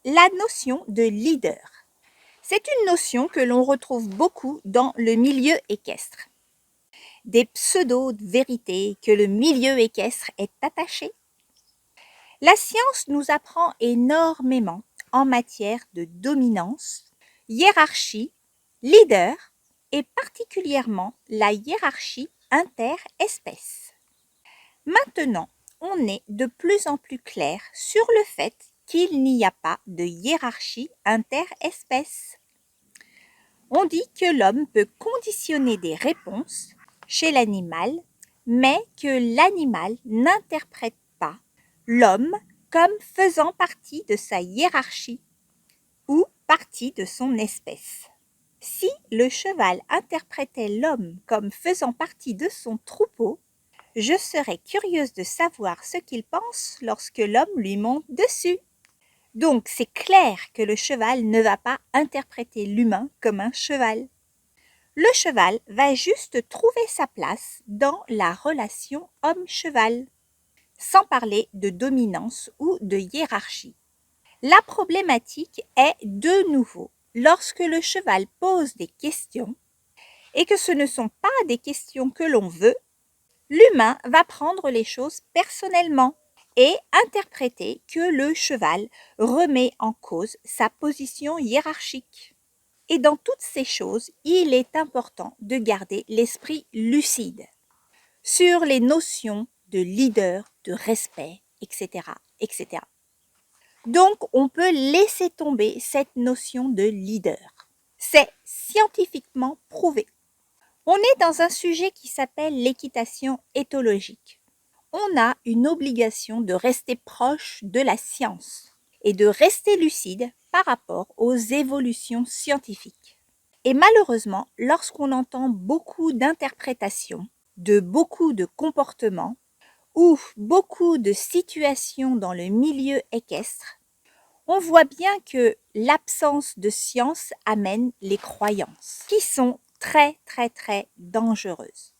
La notion de leader. C'est une notion que l'on retrouve beaucoup dans le milieu équestre. Des pseudo-vérités que le milieu équestre est attaché. La science nous apprend énormément en matière de dominance, hiérarchie, leader et particulièrement la hiérarchie interespèce. Maintenant, on est de plus en plus clair sur le fait qu'il n'y a pas de hiérarchie interespèce. On dit que l'homme peut conditionner des réponses chez l'animal, mais que l'animal n'interprète pas l'homme comme faisant partie de sa hiérarchie ou partie de son espèce. Si le cheval interprétait l'homme comme faisant partie de son troupeau, je serais curieuse de savoir ce qu'il pense lorsque l'homme lui monte dessus. Donc c'est clair que le cheval ne va pas interpréter l'humain comme un cheval. Le cheval va juste trouver sa place dans la relation homme-cheval, sans parler de dominance ou de hiérarchie. La problématique est de nouveau lorsque le cheval pose des questions et que ce ne sont pas des questions que l'on veut, l'humain va prendre les choses personnellement et interpréter que le cheval remet en cause sa position hiérarchique. Et dans toutes ces choses, il est important de garder l'esprit lucide sur les notions de leader, de respect, etc., etc. Donc, on peut laisser tomber cette notion de leader. C'est scientifiquement prouvé. On est dans un sujet qui s'appelle l'équitation éthologique. On a une obligation de rester proche de la science et de rester lucide par rapport aux évolutions scientifiques. Et malheureusement, lorsqu'on entend beaucoup d'interprétations de beaucoup de comportements ou beaucoup de situations dans le milieu équestre, on voit bien que l'absence de science amène les croyances qui sont très dangereuses.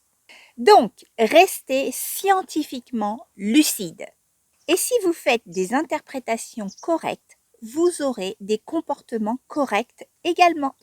Donc, restez scientifiquement lucide. Et si vous faites des interprétations correctes, vous aurez des comportements corrects également.